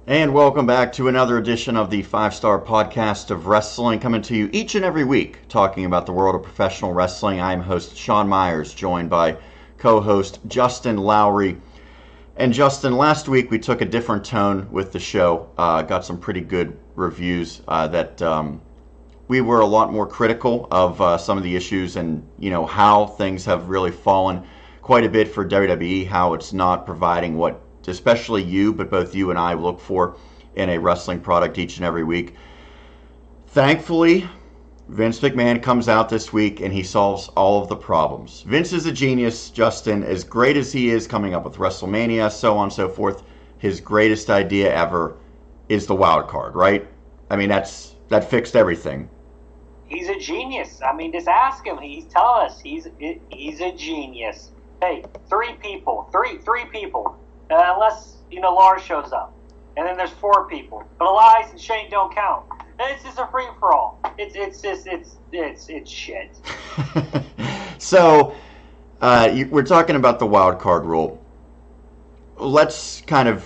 And welcome back to another edition of the 5-Star Podcast of Wrestling, coming to you each and every week, talking about the world of professional wrestling. I'm host Sean Meyers, joined by co-host Justin Lowery. And Justin, last week we took a different tone with the show, got some pretty good reviews that we were a lot more critical of some of the issues and, how things have really fallen quite a bit for WWE, how it's not providing what especially you, but both you and I look for in a wrestling product each and every week. Thankfully, Vince McMahon comes out this week and he solves all of the problems. Vince is a genius, Justin. As great as he is coming up with WrestleMania, so on and so forth, his greatest idea ever is the wild card, right? I mean, that fixed everything. He's a genius. I mean, just ask him. He's telling us he's a genius. Hey, three people. Unless, Lars shows up. And then there's 4 people. But Elias and Shane don't count. It's just a free-for-all. It's shit. So, we're talking about the wild card rule. Let's kind of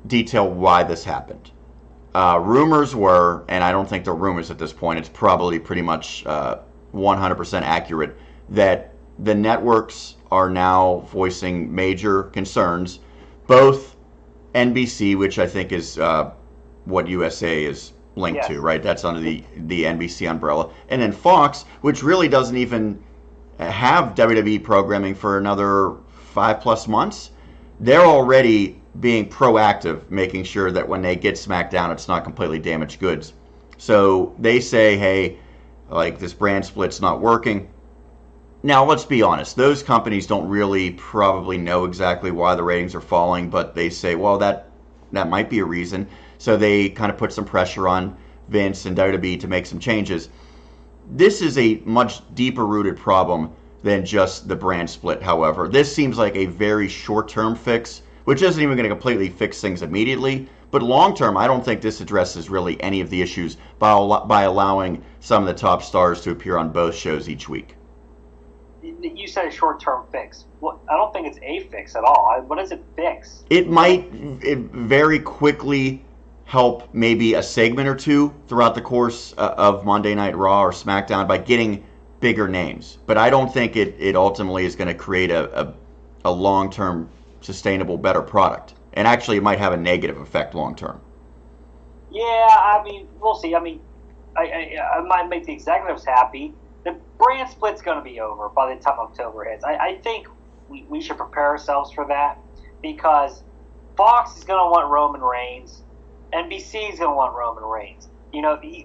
detail why this happened. Rumors were, and I don't think they're rumors at this point, it's probably pretty much 100% accurate, that the networks are now voicing major concerns. Both NBC, which I think is what USA is linked to, right? That's under the NBC umbrella. And then Fox, which really doesn't even have WWE programming for another 5+ months. They're already being proactive, making sure that when they get Smackdown, it's not completely damaged goods. So they say, hey, like, this brand split's not working. Now, let's be honest. Those companies don't really probably know exactly why the ratings are falling, but they say, well, that might be a reason. So they kind of put some pressure on Vince and WWE to make some changes. This is a much deeper-rooted problem than just the brand split, however. This seems like a very short-term fix, which isn't even going to completely fix things immediately. But long-term, I don't think this addresses really any of the issues by allowing some of the top stars to appear on both shows each week. You said a short-term fix. Well, I don't think it's a fix at all. What does it fix? It might very quickly help maybe a segment or two throughout the course of Monday Night Raw or SmackDown by getting bigger names. But I don't think it ultimately is going to create a long-term, sustainable, better product. And actually, it might have a negative effect long-term. Yeah, I mean, we'll see. I mean, I might make the executives happy. The brand split's going to be over by the time October hits. I think we should prepare ourselves for that because Fox is going to want Roman Reigns. NBC is going to want Roman Reigns.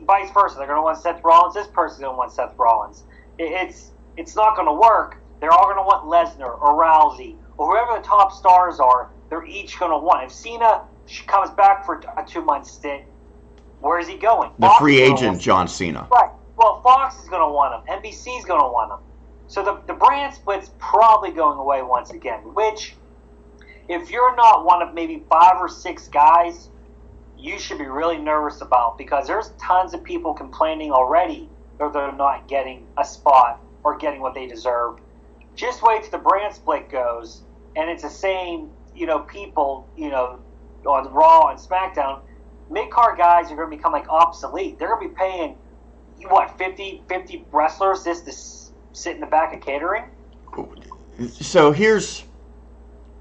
Vice versa. They're going to want Seth Rollins. This person's going to want Seth Rollins. It's not going to work. They're all going to want Lesnar or Rousey or whoever the top stars are. They're each going to want. If Cena comes back for a 2-month stint, where is he going? The free agent John Cena. Right. Well, Fox is going to want him. NBC is going to want him. So the brand split's probably going away once again, which, if you're not one of maybe 5 or 6 guys, you should be really nervous about because there's tons of people complaining already that they're not getting a spot or getting what they deserve. Just wait till the brand split goes, and it's the same, people, on Raw and SmackDown. Mid-card guys are going to become like obsolete. They're going to be paying 50 wrestlers just to sit in the back of catering? So here's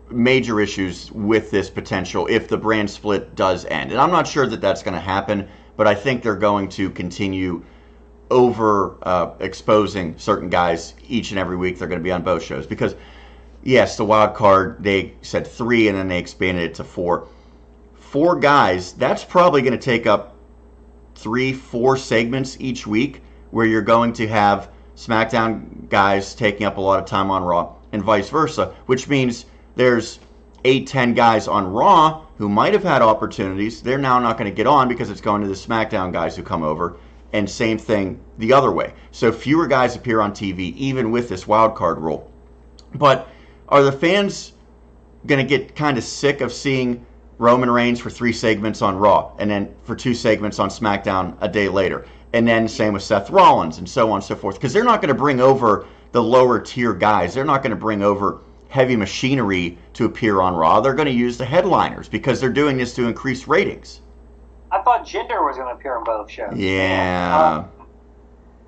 major issues with this potential if the brand split does end. And I'm not sure that that's going to happen, but I think they're going to continue exposing certain guys each and every week. They're going to be on both shows because, yes, the wild card, they said 3 and then they expanded it to 4. 4 guys, that's probably going to take up 3-4 segments each week where you're going to have SmackDown guys taking up a lot of time on Raw and vice versa, which means there's 8-10 guys on Raw who might have had opportunities. They're now not going to get on because it's going to the SmackDown guys who come over, and same thing the other way. So fewer guys appear on TV even with this wild card rule. But are the fans going to get kind of sick of seeing Roman Reigns for 3 segments on Raw, and then for 2 segments on SmackDown a day later? And then same with Seth Rollins, and so on and so forth. Because they're not going to bring over the lower tier guys. They're not going to bring over heavy machinery to appear on Raw. They're going to use the headliners because they're doing this to increase ratings. I thought Jinder was going to appear on both shows. Yeah.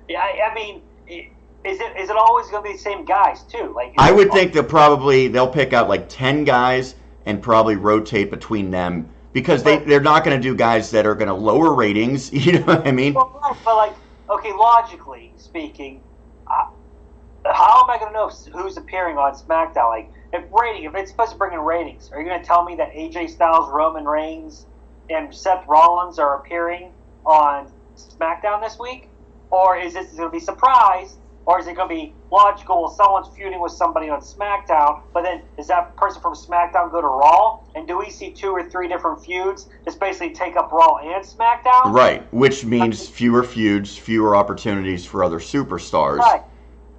Yeah, I mean, is it always going to be the same guys too? Like, I would think they'll pick out like 10 guys and probably rotate between them because they're not going to do guys that are going to lower ratings. You know what I mean? Well, but like, okay, logically speaking, how am I going to know who's appearing on SmackDown? Like, if it's supposed to bring in ratings, are you going to tell me that AJ Styles, Roman Reigns, and Seth Rollins are appearing on SmackDown this week? Or is this going to be surprise? Or is it going to be logical? Well, someone's feuding with somebody on SmackDown, but then does that person from SmackDown go to Raw? And do we see 2 or 3 different feuds that basically take up Raw and SmackDown? Right, which means fewer feuds, fewer opportunities for other superstars. Right.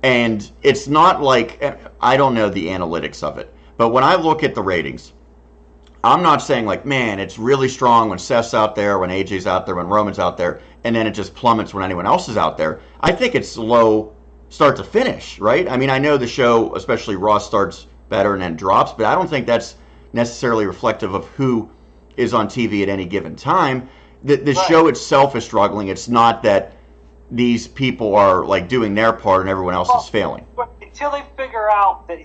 And it's not like, I don't know the analytics of it, but when I look at the ratings, I'm not saying like, man, it's really strong when Seth's out there, when AJ's out there, when Roman's out there, and then it just plummets when anyone else is out there. I think it's low start to finish, right? I mean, I know the show, especially Raw, starts better and then drops, but I don't think that's necessarily reflective of who is on TV at any given time. The show itself is struggling. It's not that these people are like doing their part and everyone else is failing. But until they figure out that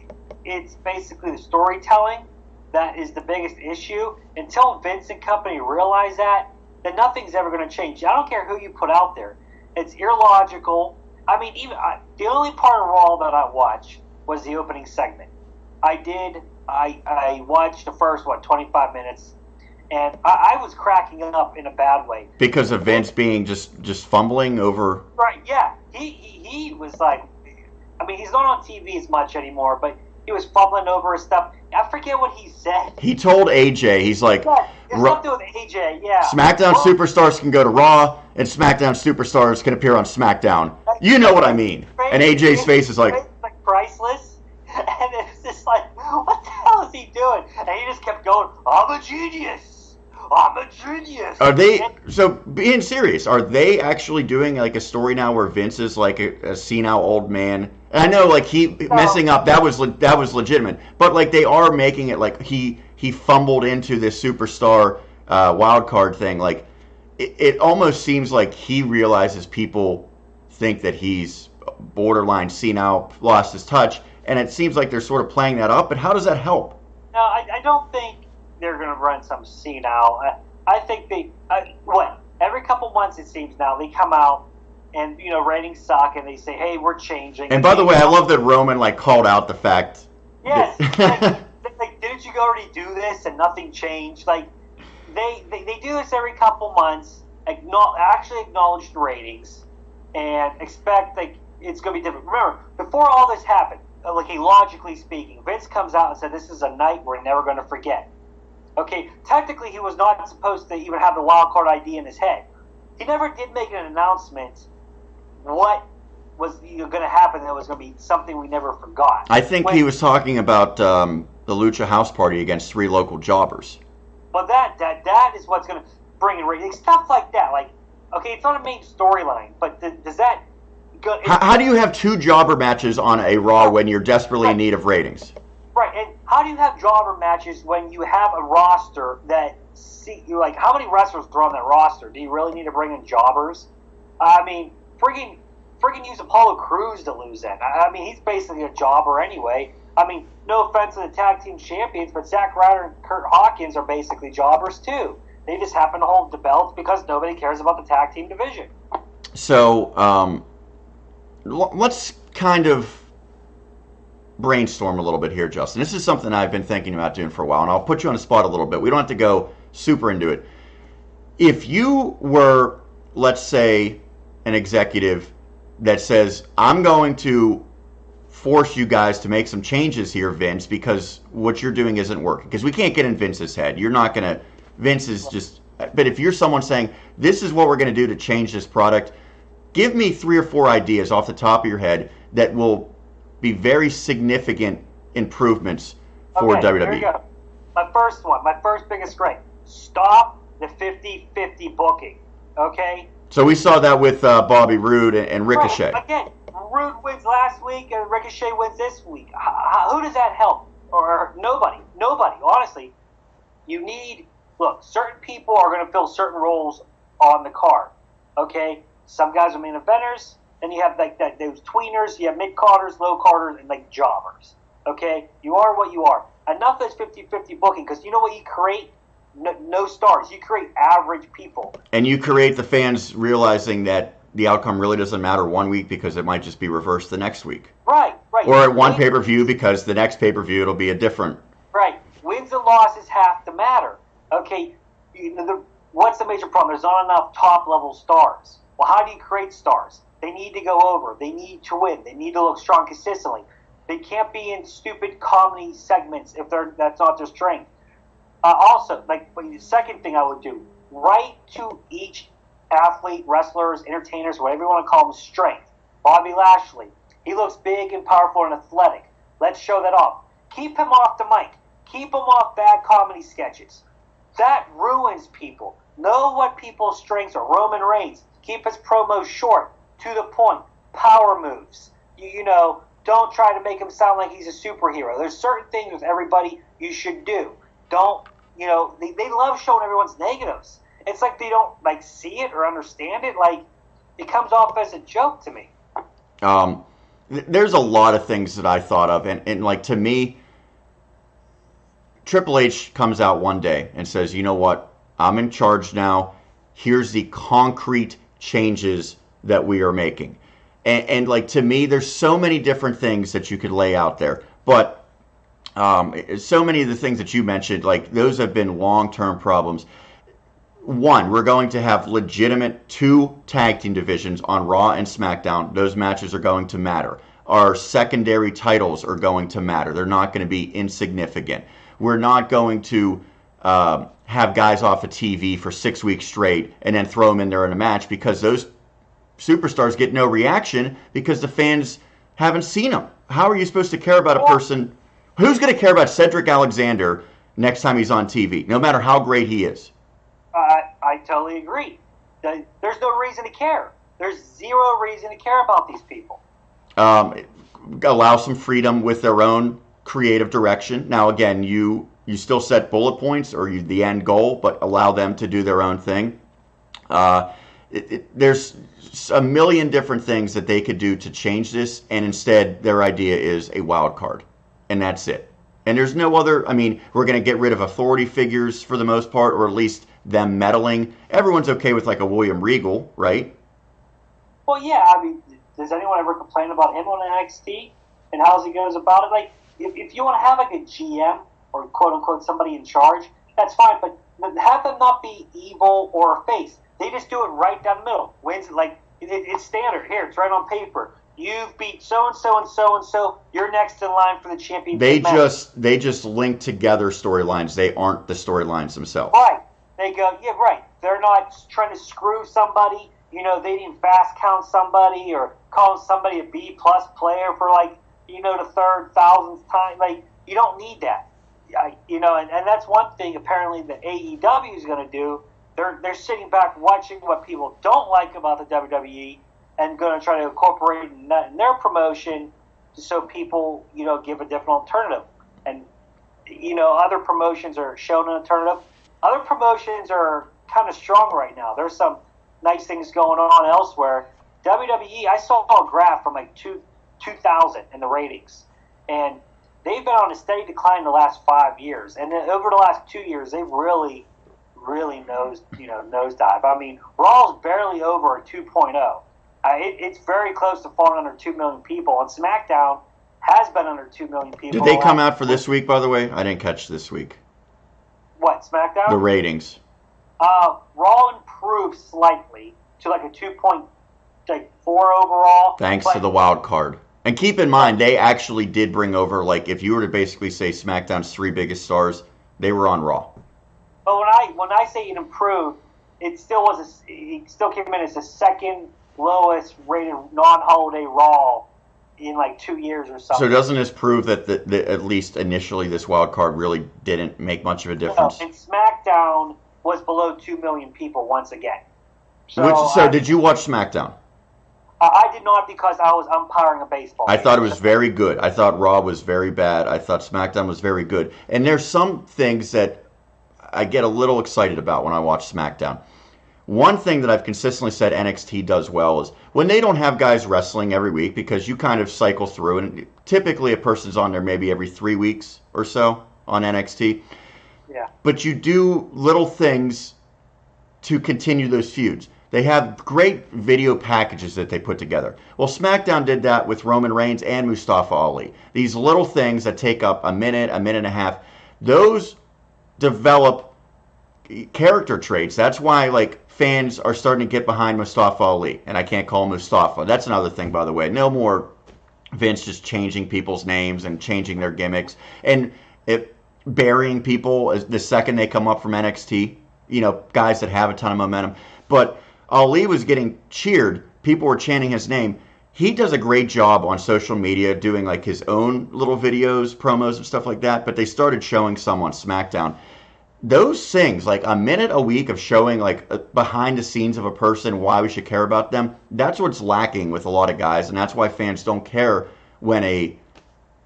it's basically the storytelling that is the biggest issue, until Vince and company realize that, then nothing's ever going to change. I don't care who you put out there. It's illogical. I mean, the only part of Raw that I watched was the opening segment. I watched the first, 25 minutes, and I was cracking up in a bad way. Because of Vince being just fumbling over... Right, yeah. He was like... I mean, he's not on TV as much anymore, but he was fumbling over his stuff. I forget what he said. He told AJ, he's like... Yeah, it's something with AJ, yeah. SmackDown superstars can go to Raw, and SmackDown superstars can appear on SmackDown. You know what I mean. And AJ's face is like priceless. And it's just like, what the hell is he doing? And he just kept going, I'm a genius. I'm a genius. Are they, so being serious, are they actually doing like a story now where Vince is like a senile old man? And I know like messing up, that was legitimate. But like they are making it like he fumbled into this superstar wild card thing. Like it almost seems like he realizes people think that he's borderline senile, lost his touch, and it seems like they're sort of playing that up. But how does that help? No, I don't think they're going to run some senile. I think every couple months it seems now they come out and ratings suck and they say, hey, we're changing. And by the way, I love that Roman like called out the fact. Yes, like didn't you already do this and nothing changed? Like they do this every couple months, actually acknowledge the ratings. And expect like it's going to be different. Remember, before all this happened, logically speaking, Vince comes out and said, this is a night we're never going to forget. Okay, technically he was not supposed to even have the wild card idea in his head. He never did make an announcement what was going to happen that was going to be something we never forgot. I think he was talking about the Lucha House Party against 3 local jobbers. But that is what's going to bring in ratings. Stuff like that, like, okay, it's not a main storyline, but does that go... How do you have 2 jobber matches on a Raw when you're desperately in need of ratings? Right, and how do you have jobber matches when you have a roster that... like, how many wrestlers are on that roster? Do you really need to bring in jobbers? I mean, friggin' use Apollo Crews to lose in. I mean, he's basically a jobber anyway. I mean, no offense to the tag team champions, but Zack Ryder and Kurt Hawkins are basically jobbers too. They just happen to hold the belts because nobody cares about the tag team division. So, let's kind of brainstorm a little bit here, Justin. This is something I've been thinking about doing for a while, and I'll put you on the spot a little bit. We don't have to go super into it. If you were, let's say, an executive that says, I'm going to force you guys to make some changes here, Vince, because what you're doing isn't working. Because we can't get in Vince's head. You're not going to... Vince is just... But if you're someone saying, this is what we're going to do to change this product, give me 3 or 4 ideas off the top of your head that will be very significant improvements for WWE. Here we go. My first biggest gripe. Stop the 50-50 booking, okay? So we saw that with Bobby Roode and Ricochet. Right. Again, Roode wins last week and Ricochet wins this week. Who does that help? Or nobody. Nobody, honestly. You need look, certain people are going to fill certain roles on the card. Okay, some guys are main eventers, and you have like that those tweeners, you have mid carders, low carders, and like jobbers. Okay, you are what you are. Enough is 50-50 booking, because you know what you create? No stars. You create average people. And you create the fans realizing that the outcome really doesn't matter one week because it might just be reversed the next week. Right. Or at one pay-per-view because the next pay-per-view it'll be a different. Right. Wins and losses have to matter. Okay, what's the major problem? There's not enough top-level stars. Well, how do you create stars? They need to go over. They need to win. They need to look strong consistently. They can't be in stupid comedy segments if that's not their strength. Also, like the second thing I would do, write to each athlete, wrestlers, entertainers, whatever you want to call them, strength. Bobby Lashley, he looks big and powerful and athletic. Let's show that off. Keep him off the mic. Keep him off bad comedy sketches. That ruins people. Know what people's strengths are. Roman Reigns, keep his promos short, to the point, power moves. You know, don't try to make him sound like he's a superhero. There's certain things with everybody you should do. Don't, you know, they love showing everyone's negatives. It's like they don't, like, see it or understand it. Like, it comes off as a joke to me. There's a lot of things that I thought of. And like, to me, Triple H comes out one day and says, you know what? I'm in charge now. Here's the concrete changes that we are making. And like, to me, there's so many different things that you could lay out there. But so many of the things that you mentioned, like, those have been long-term problems. One, we're going to have legitimate 2 tag team divisions on Raw and SmackDown. Those matches are going to matter. Our secondary titles are going to matter. They're not going to be insignificant. We're not going to have guys off of TV for 6 weeks straight and then throw them in there in a match, because those superstars get no reaction because the fans haven't seen them. How are you supposed to care about a person? Who's going to care about Cedric Alexander next time he's on TV, no matter how great he is? I totally agree. There's no reason to care. There's zero reason to care about these people. Allow some freedom with their own creative direction. Now, again, you still set bullet points or the end goal, but allow them to do their own thing. There's a million different things that they could do to change this, and instead their idea is a wild card, and that's it. And there's no other, I mean, we're going to get rid of authority figures for the most part, or at least them meddling. Everyone's okay with like a William Regal, right? Well, yeah, I mean, does anyone ever complain about him on NXT and how he goes about it? Like, if you want to have like a GM or quote-unquote somebody in charge, that's fine, but have them not be evil or a face. They just do it right down the middle. Wins, like, it's standard. Here, it's right on paper. You've beat so-and-so and so-and-so. You're next in line for the championship match. They just link together storylines. They aren't the storylines themselves. Right. They go, yeah, right. They're not trying to screw somebody. You know, they didn't fast count somebody or call somebody a B-plus player for, like, you know, the 3,000th time. Like, you don't need that. You know, and that's one thing apparently that AEW is going to do. They're sitting back watching what people don't like about the WWE and going to try to incorporate in their promotion so people, you know, give a different alternative. And, you know, other promotions are shown an alternative. Other promotions are kind of strong right now. There's some nice things going on elsewhere. WWE, I saw a graph from like 2000 in the ratings, and they've been on a steady decline the last 5 years. And then over the last 2 years, they've really nosedive. I mean, Raw's barely over a 2.0. It's very close to falling under 2 million people, and SmackDown has been under 2 million people. Did they come out for this week, by the way? I didn't catch this week. What, SmackDown? The ratings. Raw improved slightly to like a 2.4 overall. Thanks to the wild card. And keep in mind, they actually did bring over, like, if you were to basically say SmackDown's 3 biggest stars, they were on Raw. But when I say it improved, it still came in as the second lowest rated non-holiday Raw in like 2 years or something. So doesn't this prove that at least initially this wild card really didn't make much of a difference? No, and SmackDown was below 2 million people once again. So did you watch SmackDown? I did not, because I was umpiring a baseball game. I thought it was very good. I thought Raw was very bad. I thought SmackDown was very good. And there's some things that I get a little excited about when I watch SmackDown. One thing that I've consistently said NXT does well is when they don't have guys wrestling every week, because you kind of cycle through, and typically a person's on there maybe every 3 weeks or so on NXT. Yeah. But you do little things to continue those feuds. They have great video packages that they put together. Well, SmackDown did that with Roman Reigns and Mustafa Ali. These little things that take up a minute and a half, those develop character traits. That's why, like, fans are starting to get behind Mustafa Ali, and I can't call him Mustafa. That's another thing, by the way. No more Vince just changing people's names and changing their gimmicks and burying people the second they come up from NXT. You know, guys that have a ton of momentum. But Ali was getting cheered. People were chanting his name. He does a great job on social media doing like his own little videos, promos, and stuff like that. But they started showing some on SmackDown. Those things, like a minute a week of showing like behind the scenes of a person, why we should care about them, that's what's lacking with a lot of guys. And that's why fans don't care when a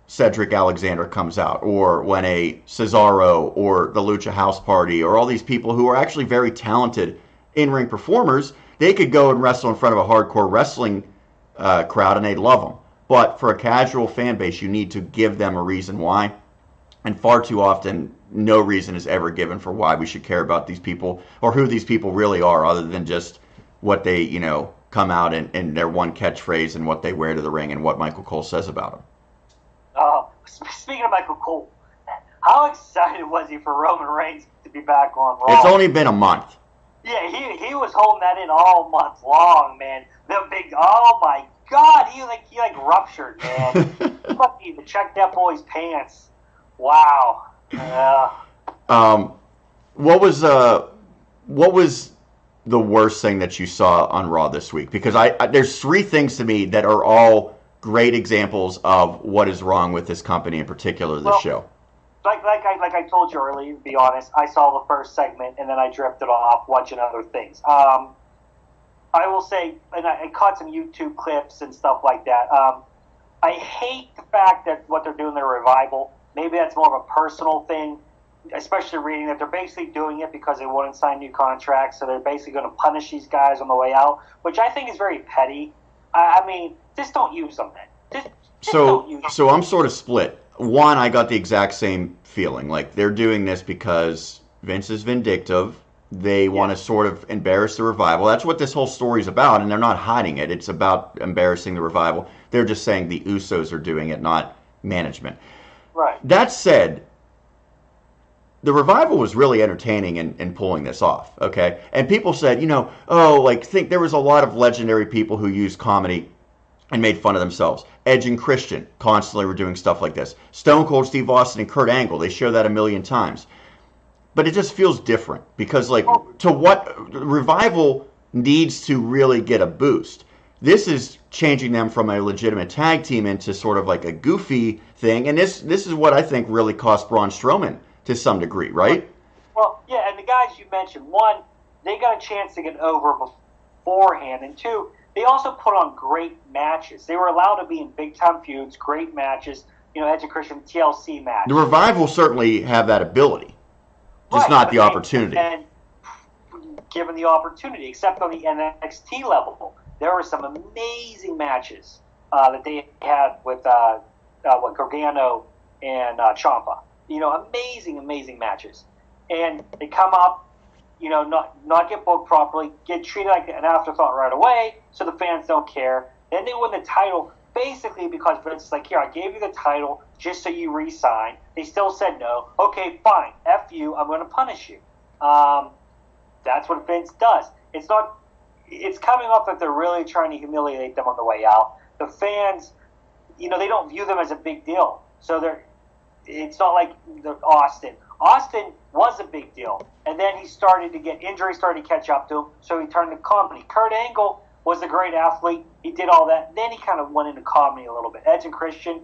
Cedric Alexander comes out, or when a Cesaro or the Lucha House Party, or all these people who are actually very talented in-ring performers. They could go and wrestle in front of a hardcore wrestling crowd and they'd love them. But for a casual fan base, you need to give them a reason why. And far too often, no reason is ever given for why we should care about these people or who these people really are, other than just what they, you know, come out in their one catchphrase and what they wear to the ring and what Michael Cole says about them. Speaking of Michael Cole, how excited was he for Roman Reigns to be back on Raw? It's only been a month. Yeah, he was holding that in all month long, man. The big, oh my God, he ruptured, man. He must even check that boy's pants. Wow. What was the worst thing that you saw on Raw this week? Because there's three things to me that are all great examples of what is wrong with this company, in particular this show. Like I told you earlier, to be honest, I saw the first segment and then I drifted off watching other things. I will say, and I caught some YouTube clips and stuff like that. I hate the fact that what they're doing, their revival, maybe that's more of a personal thing, especially reading that they're basically doing it because they wouldn't sign new contracts, so they're basically going to punish these guys on the way out, which I think is very petty. I mean, just don't use them then. So I'm sort of split. One, I got the exact same feeling. Like, they're doing this because Vince is vindictive. They want to sort of embarrass the revival. That's what this whole story's about, and they're not hiding it. It's about embarrassing the revival. They're just saying the Usos are doing it, not management. Right. That said, the revival was really entertaining in pulling this off, okay? And people said, think there was a lot of legendary people who used comedy and made fun of themselves. Edge and Christian constantly were doing stuff like this. Stone Cold Steve Austin and Kurt Angle, they show that a million times. But it just feels different because, revival needs to really get a boost. This is changing them from a legitimate tag team into sort of like a goofy thing. And this is what I think really cost Braun Strowman to some degree, right? Well, yeah, and the guys you mentioned, one, they got a chance to get over beforehand, and two, they also put on great matches. They were allowed to be in big-time feuds, great matches, Edge and Christian TLC match. The Revival certainly have that ability, just not the opportunity. And given the opportunity, except on the NXT level, there were some amazing matches that they had with Gargano and Ciampa. Amazing matches. And they come up, not get booked properly, get treated like an afterthought right away, so the fans don't care. Then they win the title, basically because Vince is like, here, I gave you the title just so you re-sign. They still said no. Okay, fine. F you. I'm going to punish you. That's what Vince does. It's coming off that they're really trying to humiliate them on the way out. The fans, they don't view them as a big deal. So it's not like Austin. Austin was a big deal. And then he started to get injuries, started to catch up to him, so he turned to comedy. Kurt Angle was a great athlete. He did all that. Then he kind of went into comedy a little bit. Edge and Christian,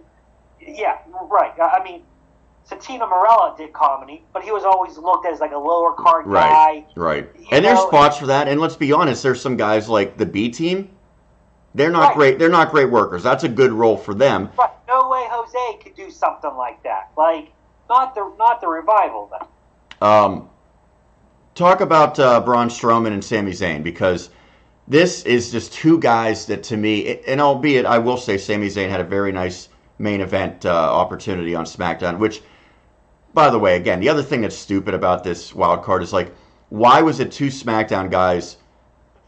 yeah, right. I mean, Santino Marella did comedy, but he was always looked as like a lower card guy. Right. And there's spots for that. And let's be honest, there's some guys like the B team. They're not great. They're not great workers. That's a good role for them. Right. No way Jose could do something like that. Like not the Revival then. talk about Braun Strowman and Sami Zayn, because this is just two guys that, to me, and albeit I will say Sami Zayn had a very nice main event opportunity on SmackDown, which, by the way, again, the other thing that's stupid about this wild card is, like, why was it two SmackDown guys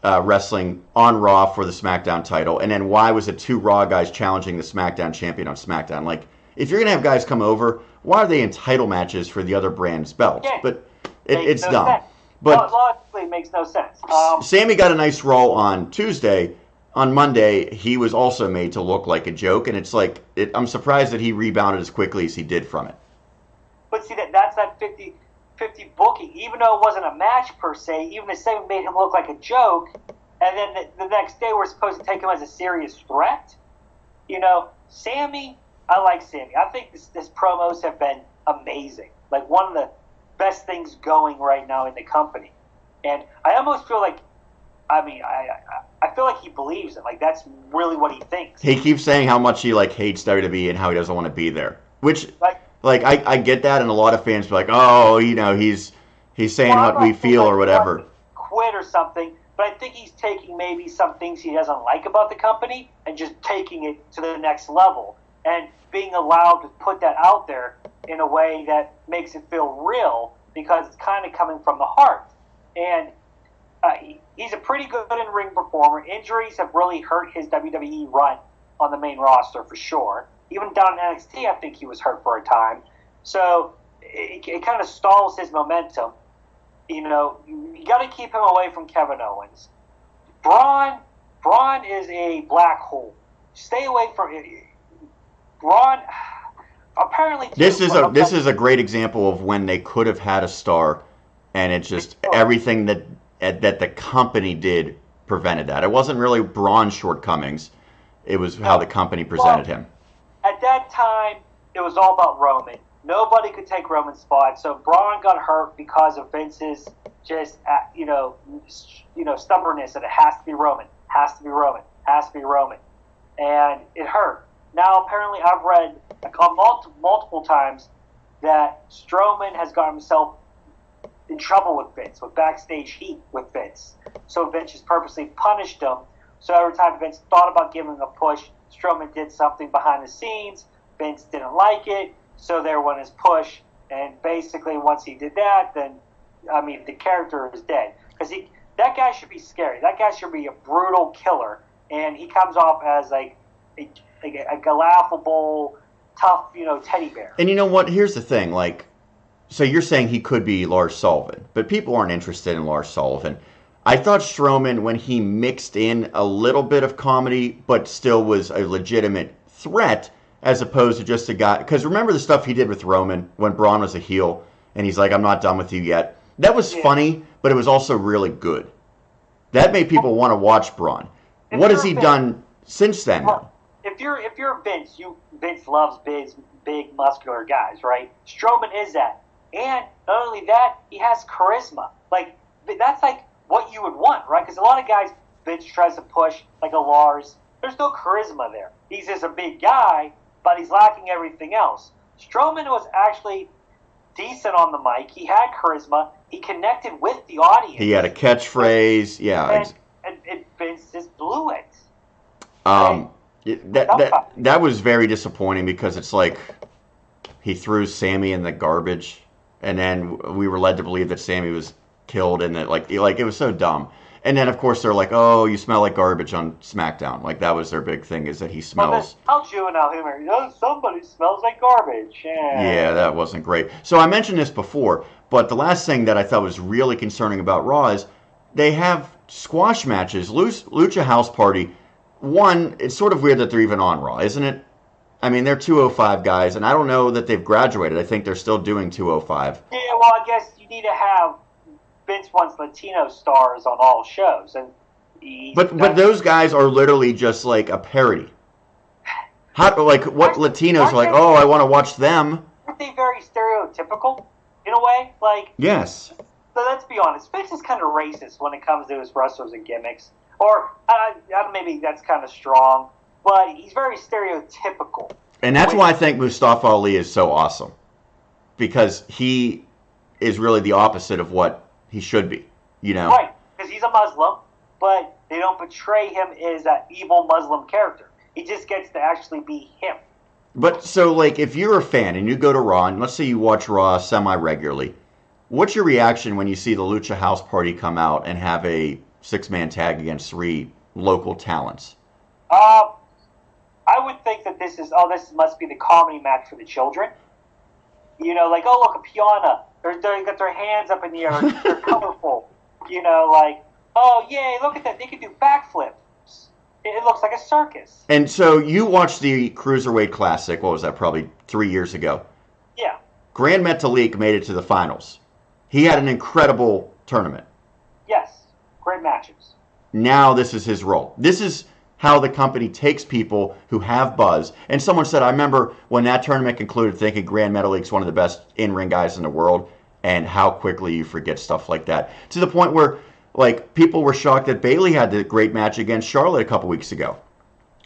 wrestling on Raw for the SmackDown title, and then why was it two Raw guys challenging the SmackDown champion on SmackDown? Like, if you're going to have guys come over, why are they in title matches for the other brand's belts? Yeah. But it's no dumb. Sense. But logically, it makes no sense. Sammy got a nice role on Tuesday. On Monday, he was also made to look like a joke, and it's like, I'm surprised that he rebounded as quickly as he did from it. But see, that's that 50-50 booking. Even though it wasn't a match per se, even the segment made him look like a joke, and then the next day we're supposed to take him as a serious threat. You know, Sammy, I like Sammy. I think his promos have been amazing. Like, one of the best things going right now in the company. And I almost feel like, I feel like he believes it. Like, that's really what he thinks. He keeps saying how much he, like, hates WWE and how he doesn't want to be there. Which, I get that, and a lot of fans be like, oh, you know, he's saying what we feel or whatever. Quit or something, but I think he's taking maybe some things he doesn't like about the company and just taking it to the next level and being allowed to put that out there in a way that makes it feel real, because it's kind of coming from the heart. And he's a pretty good in-ring performer. Injuries have really hurt his WWE run on the main roster for sure. Even down in NXT, I think he was hurt for a time. So it kind of stalls his momentum. You know, you got to keep him away from Kevin Owens. Braun is a black hole. Stay away from it. Braun, apparently... This is a great example of when they could have had a star, and it's just everything that the company did prevented that. It wasn't really Braun's shortcomings. It was how the company presented him. At that time, it was all about Roman. Nobody could take Roman's spot, so Braun got hurt because of Vince's just stubbornness that it has to be Roman, has to be Roman, has to be Roman, and it hurt. Now, apparently, I've read multiple times that Strowman has got himself in trouble with Vince, with backstage heat with Vince. So Vince has purposely punished him. So every time Vince thought about giving him a push, Strowman did something behind the scenes. Vince didn't like it, so there went his push. And basically, once he did that, then, I mean, the character is dead. Because that guy should be scary. That guy should be a brutal killer. And he comes off as like a laughable, tough, teddy bear. And you know what? Here's the thing. Like, so you're saying he could be Lars Sullivan, but people aren't interested in Lars Sullivan. I thought Strowman, when he mixed in a little bit of comedy, but still was a legitimate threat, as opposed to just a guy. Because remember the stuff he did with Roman when Braun was a heel, and he's like, I'm not done with you yet. That was funny, but it was also really good. That made people want to watch Braun. What has he done since then? Well, if you're Vince, Vince loves big muscular guys, right? Strowman is that. And not only that, he has charisma. Like, that's like what you would want, right? Because a lot of guys Vince tries to push, like a Lars. There's no charisma there. He's just a big guy, but he's lacking everything else. Strowman was actually decent on the mic. He had charisma. He connected with the audience. He had a catchphrase. Yeah. And Vince just blew it. That was very disappointing, because it's like he threw Sammy in the garbage, and then we were led to believe that Sammy was killed, and that like it was so dumb. And then of course they're like, "Oh, you smell like garbage on SmackDown." Like that was their big thing, is that he smells. How juvenile humor? Somebody smells like garbage. Yeah, that wasn't great. So I mentioned this before, but the last thing that I thought was really concerning about Raw is they have squash matches, Lucha House Party. One, it's sort of weird that they're even on Raw, isn't it? I mean, they're 205 guys, and I don't know that they've graduated. I think they're still doing 205. Yeah, well, I guess you need to have Vince wants Latino stars on all shows, and but those guys are literally just like a parody. What Latinos are like? Oh, I want to watch them. Aren't they very stereotypical in a way? Like, yes. So let's be honest. Vince is kind of racist when it comes to his wrestlers and gimmicks. Or maybe that's kind of strong, but he's very stereotypical. And that's why I think Mustafa Ali is so awesome, because he is really the opposite of what he should be, you know? Right, because he's a Muslim, but they don't portray him as that evil Muslim character. He just gets to actually be him. But so, like, if you're a fan and you go to Raw, and let's say you watch Raw semi-regularly, what's your reaction when you see the Lucha House Party come out and have a six-man tag against three local talents? I would think that this must be the comedy match for the children. You know, like, oh, look, a piana. They got their hands up in the air. They're colorful. You know, like, oh, yay, look at that. They can do backflips. It looks like a circus. And so you watched the Cruiserweight Classic, what was that, probably 3 years ago? Yeah. Grand Metalik made it to the finals. He had an incredible tournament. Yes. Great matches. Now this is his role. This is how the company takes people who have buzz. And someone said, I remember when that tournament concluded thinking Grand Metalik's one of the best in-ring guys in the world, and how quickly you forget stuff like that. To the point where, like, people were shocked that Bayley had the great match against Charlotte a couple weeks ago.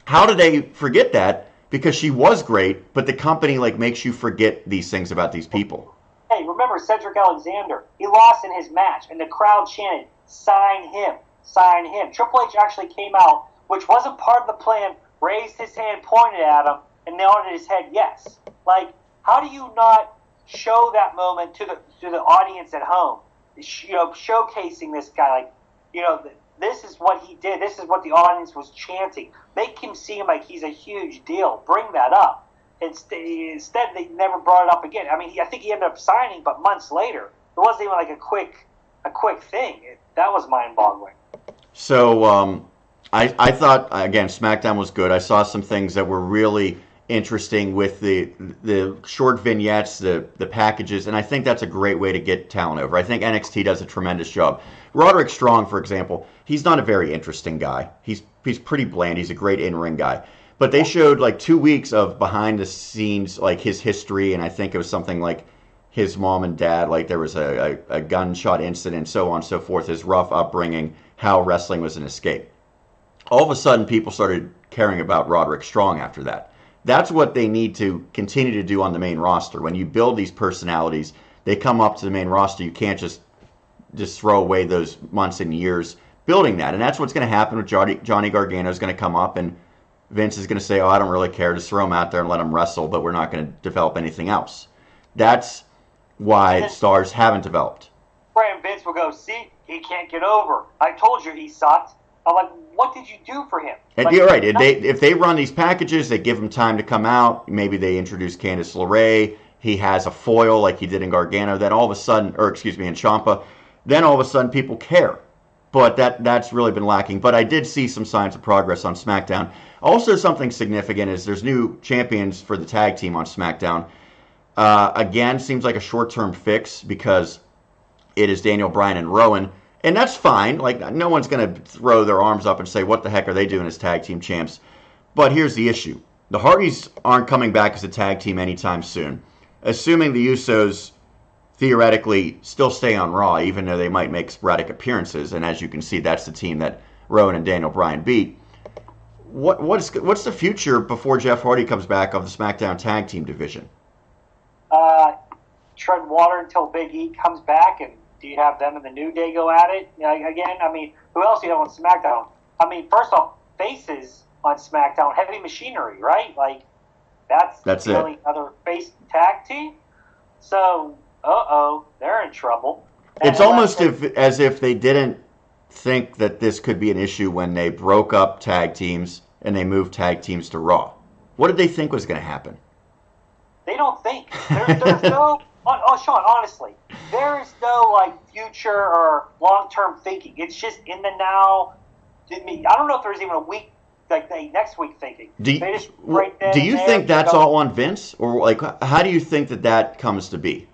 How did they forget that? Because she was great, but the company, like, makes you forget these things about these people. Hey, remember Cedric Alexander? He lost in his match, and the crowd chanted, sign him, sign him. Triple H actually came out, which wasn't part of the plan, raised his hand, pointed at him, and nodded his head yes. Like, how do you not show that moment to the audience at home? You know, showcasing this guy, like, you know, this is what he did. This is what the audience was chanting. Make him seem like he's a huge deal. Bring that up. Instead, they never brought it up again. I mean, I think he ended up signing, but months later. It wasn't even like a quick thing. That was mind-boggling. So, I thought, again, SmackDown was good. I saw some things that were really interesting with the short vignettes, the packages, and I think that's a great way to get talent over. I think NXT does a tremendous job. Roderick Strong, for example, he's not a very interesting guy. He's pretty bland. He's a great in-ring guy. But they showed like 2 weeks of behind the scenes, like his history, and I think it was something like his mom and dad, like there was a gunshot incident, so on and so forth, his rough upbringing, how wrestling was an escape. All of a sudden, people started caring about Roderick Strong after that. That's what they need to continue to do on the main roster. When you build these personalities, they come up to the main roster. You can't just throw away those months and years building that. And that's what's going to happen with Johnny Gargano is going to come up, and Vince is going to say, oh, I don't really care. Just throw him out there and let him wrestle, but we're not going to develop anything else. That's why stars haven't developed. Right, and Vince will go, see, he can't get over. I told you he sucked. I'm like, what did you do for him? And like, you're right. If they run these packages, they give him time to come out. Maybe they introduce Candice LeRae. He has a foil like he did in Gargano. Then all of a sudden, in Ciampa, then all of a sudden people care. But that's really been lacking. But I did see some signs of progress on SmackDown. Also, something significant is there's new champions for the tag team on SmackDown. Again, seems like a short-term fix because it is Daniel Bryan and Rowan. And that's fine. Like, no one's going to throw their arms up and say, what the heck are they doing as tag team champs? But here's the issue. The Hardys aren't coming back as a tag team anytime soon. Assuming the Usos theoretically still stay on Raw, even though they might make sporadic appearances. And as you can see, that's the team that Rowan and Daniel Bryan beat. What's the future before Jeff Hardy comes back of the SmackDown tag team division? Tread water until Big E comes back, and do you have them and the New Day go at it again? I mean, who else do you have on SmackDown? I mean, first off, faces on SmackDown, Heavy Machinery, right? Like, that's the only other face tag team. So, they're in trouble. And it's almost as if they didn't think that this could be an issue when they broke up tag teams and they moved tag teams to Raw. What did they think was going to happen? They don't think. There's no... Oh, Sean, honestly, there is no, like, future or long-term thinking. It's just in the now. I don't know if there's even a week, like, next week thinking. Do you think that's all on Vince? Or, like, how do you think that comes to be?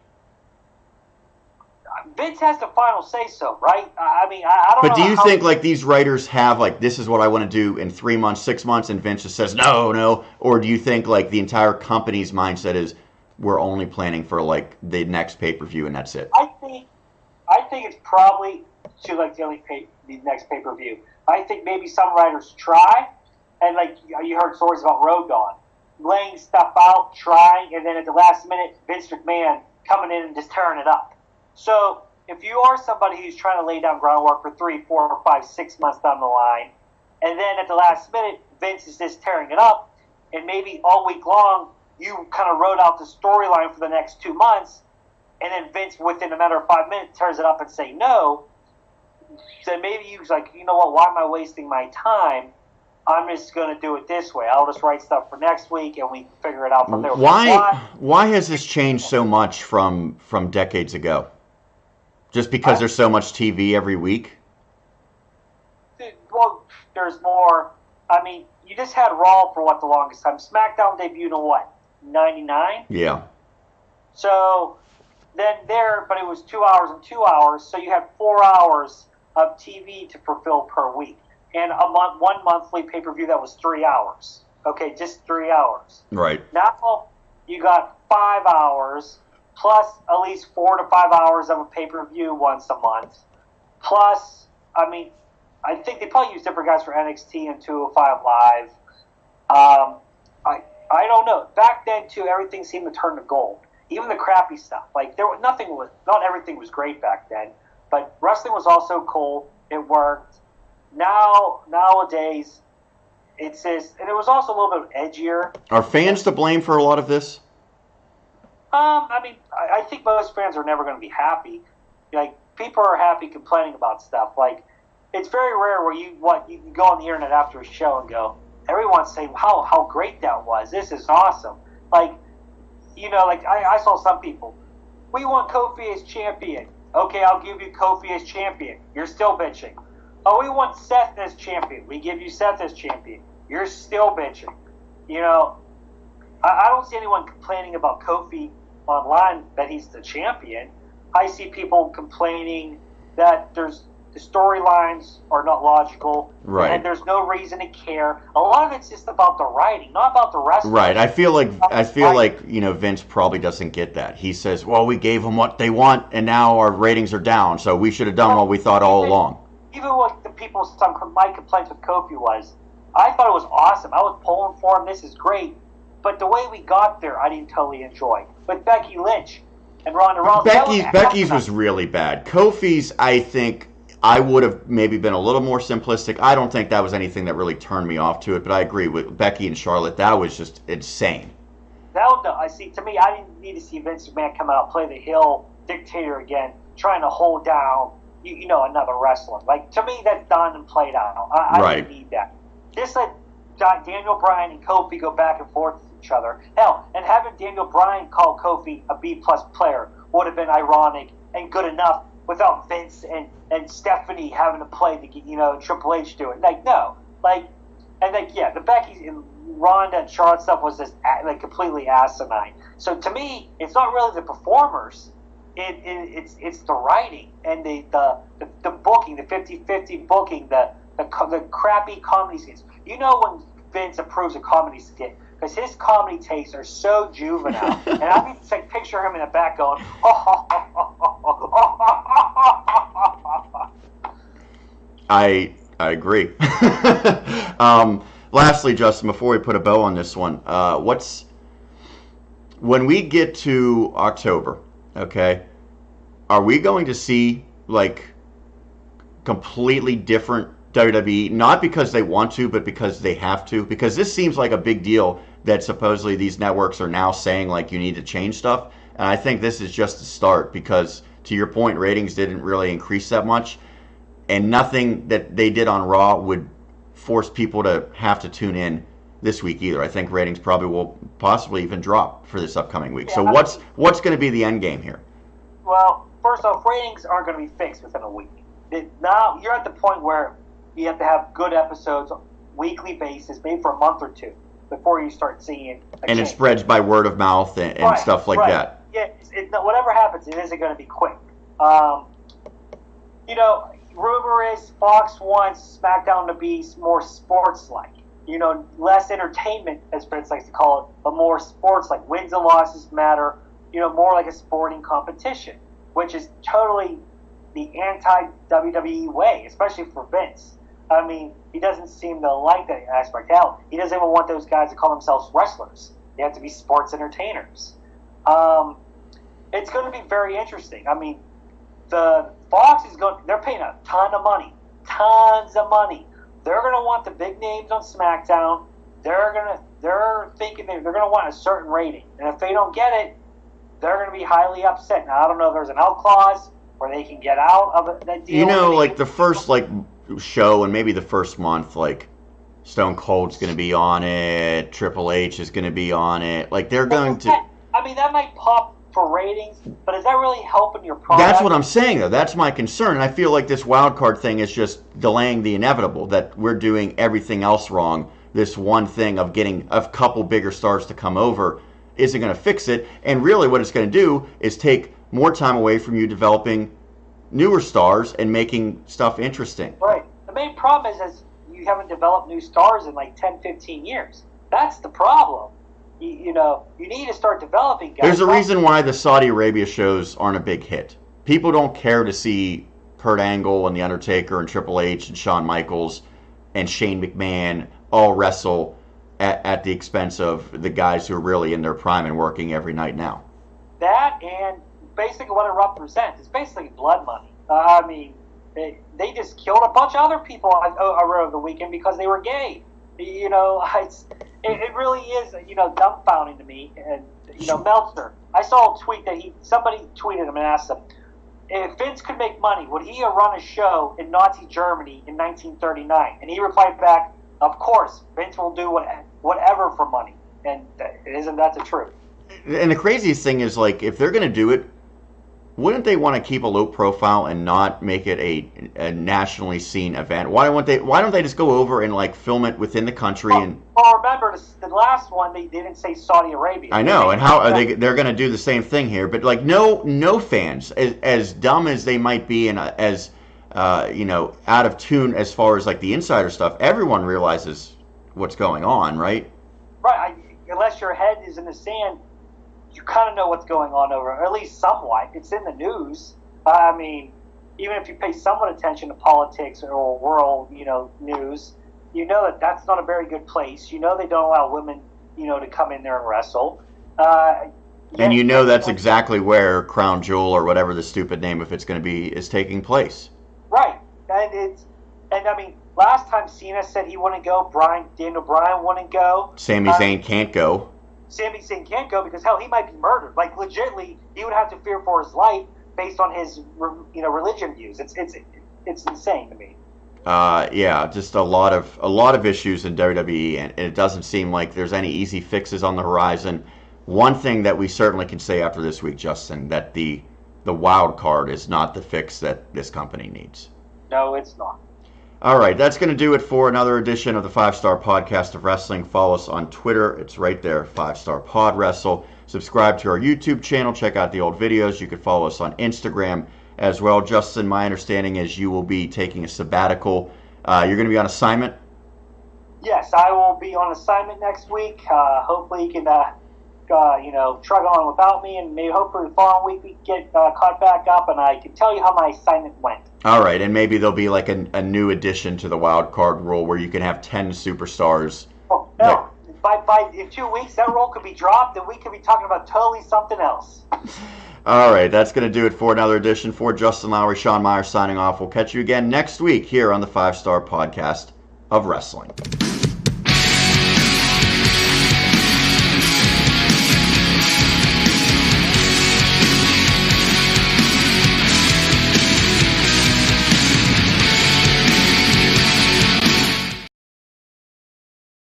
Vince has the final say-so, right? I mean, I don't know. But do you think, like, these writers have, like, this is what I want to do in 3 months, 6 months, and Vince just says, no? Or do you think, like, the entire company's mindset is, we're only planning for, like, the next pay-per-view and that's it? I think it's probably to, like, the next pay-per-view. I think maybe some writers try, and, like, you heard stories about Road Dogg, laying stuff out, trying, and then at the last minute, Vince McMahon coming in and just tearing it up. So if you are somebody who's trying to lay down groundwork for 3, 4, 5, 6 months down the line, and then at the last minute, Vince is just tearing it up, and maybe all week long, you kind of wrote out the storyline for the next 2 months, and then Vince, within a matter of 5 minutes, tears it up and say no, then maybe you was like, you know what, why am I wasting my time? I'm just going to do it this way. I'll just write stuff for next week, and we figure it out from there. Why has this changed so much from decades ago? Just because there's so much TV every week? Well, there's more. I mean, you just had Raw for the longest time. SmackDown debuted in what, 99? Yeah. So then but it was 2 hours and 2 hours, so you had 4 hours of TV to fulfill per week. And one monthly pay-per-view that was 3 hours. Okay, just 3 hours. Right. Now you got 5 hours, plus at least 4 to 5 hours of a pay-per-view once a month. Plus, I mean, I think they probably use different guys for NXT and 205 Live. I don't know. Back then, too, everything seemed to turn to gold. Even the crappy stuff. Like, not everything was great back then, but wrestling was also cool. It worked. Nowadays, it's just, and it was also a little bit edgier. Are fans to blame for a lot of this? I mean, I think most fans are never going to be happy. Like, people are happy complaining about stuff. Like, it's very rare where you can go on the internet after a show and go, everyone's saying how great that was. This is awesome. Like, I saw some people, we want Kofi as champion. Okay, I'll give you Kofi as champion. You're still bitching. Oh, we want Seth as champion. We give you Seth as champion. You're still bitching. I don't see anyone complaining about Kofi online that he's the champion. I see people complaining that the storylines are not logical, right, and there's no reason to care. A lot of it's just about the writing, not about the wrestling. Right. I feel like Vince probably doesn't get that. He says, "Well, we gave them what they want, and now our ratings are down. So we should have done what we thought all along." Even what my complaints with Kofi was, I thought it was awesome. I was pulling for him. This is great. But the way we got there, I didn't totally enjoy. With Becky Lynch and Ronda Rousey. Becky's was really bad. Kofi's, I think, I would have maybe been a little more simplistic. I don't think that was anything that really turned me off to it, but I agree with Becky and Charlotte. That was just insane. To me, I didn't need to see Vince McMahon come out, play the heel dictator again, trying to hold down, another wrestler. Like, to me, that's done and played out. I didn't need that. Just let Daniel Bryan and Kofi go back and forth with each other. Hell, and having Daniel Bryan call Kofi a B-plus player would have been ironic and good enough without Vince and Stephanie having to play Triple H do it. Like, no. The Becky and Ronda and Charlotte stuff was just completely asinine. So to me, it's not really the performers. It's the writing and the booking, the 50-50 booking, the crappy comedy skits. When Vince approves a comedy skit, because his comedy tastes are so juvenile, and I can picture him in the back going, I agree. Lastly, Justin, before we put a bow on this one, when we get to October, okay, are we going to see completely different WWE, not because they want to, but because they have to? Because this seems like a big deal that supposedly these networks are now saying you need to change stuff. And I think this is just the start because, to your point, ratings didn't really increase that much. And nothing that they did on Raw would force people to have to tune in this week either. I think ratings probably will possibly even drop for this upcoming week. Yeah, so what's going to be the end game here? Well, first off, ratings aren't going to be fixed within a week. Now you're at the point where you have to have good episodes on a weekly basis, maybe for a month or two, before you start seeing a change. It spreads by word of mouth and stuff like that. Yeah, whatever happens, it isn't going to be quick. Rumor is Fox wants SmackDown to be more sports-like. Less entertainment, as Vince likes to call it, but more sports-like. Wins and losses matter. More like a sporting competition, which is totally the anti-WWE way, especially for Vince. I mean, he doesn't seem to like that aspect. Hell, he doesn't even want those guys to call themselves wrestlers. They have to be sports entertainers. It's going to be very interesting. I mean, the Fox is going. They're paying a ton of money, tons of money. They're going to want the big names on SmackDown. They're thinking they're going to want a certain rating, and if they don't get it, they're going to be highly upset. Now I don't know if there's an out clause where they can get out of that deal. You know, like the first show and maybe the first month, like Stone Cold's going to be on it, Triple H is going to be on it. Like they're going to. I mean, that might pop for ratings, but is that really helping your product? That's what I'm saying, though. That's my concern. And I feel like this wild card thing is just delaying the inevitable, that we're doing everything else wrong. This one thing of getting a couple bigger stars to come over isn't going to fix it. And really what it's going to do is take more time away from you developing newer stars and making stuff interesting. Right. The main problem is you haven't developed new stars in like 10, 15 years. That's the problem. You know, you need to start developing guys. There's a reason why the Saudi Arabia shows aren't a big hit. People don't care to see Kurt Angle and The Undertaker and Triple H and Shawn Michaels and Shane McMahon all wrestle at the expense of the guys who are really in their prime and working every night now. That and basically what it represents is basically blood money. I mean, they just killed a bunch of other people over the weekend because they were gay. You know, it really is, you know, dumbfounding to me. And, you know, Meltzer, I saw a tweet that somebody tweeted him and asked him, if Vince could make money, would he run a show in Nazi Germany in 1939? And he replied back, of course, Vince will do whatever for money. And isn't that the truth? And the craziest thing is, like, if they're going to do it, wouldn't they want to keep a low profile and not make it a nationally seen event? Why don't they just go over and like film it within the country? Well, remember the last one they didn't say Saudi Arabia. I know, and how are they're going to do the same thing here? But like no fans, as dumb as they might be and as you know, out of tune as far as like the insider stuff, everyone realizes what's going on, right? Right. Unless your head is in the sand, you kind of know what's going on over, or at least somewhat. It's in the news. I mean, even if you pay somewhat attention to politics or world, you know, news, you know that that's not a very good place. You know they don't allow women, you know, to come in there and wrestle. And you know that's exactly where Crown Jewel or whatever the stupid name, if it's going to be, is taking place. Right, and I mean, last time Cena said he wouldn't go, Daniel Bryan wouldn't go. Sami Zayn can't go. Sami Zayn can't go because, hell, he might be murdered. Like, legitimately, he would have to fear for his life based on his, you know, religion views. It's insane to me. Yeah, just a lot of issues in WWE, and it doesn't seem like there's any easy fixes on the horizon. One thing that we certainly can say after this week, Justin, that the wild card is not the fix that this company needs. No, it's not. All right, that's going to do it for another edition of the 5-Star Podcast of Wrestling. Follow us on Twitter. It's right there, 5-Star Pod Wrestle. Subscribe to our YouTube channel. Check out the old videos. You can follow us on Instagram as well. Justin, my understanding is you will be taking a sabbatical. You're going to be on assignment? Yes, I will be on assignment next week. Hopefully you can, you know, trug on without me, and maybe hopefully the following week we can get caught back up, and I can tell you how my assignment went. All right, and maybe there'll be like a new addition to the wild card rule where you can have 10 superstars. Oh, no. By in 2 weeks, that rule could be dropped, and we could be talking about totally something else. All right, that's going to do it for another edition. For Justin Lowery, Sean Meyers signing off. We'll catch you again next week here on the 5-Star Podcast of Wrestling.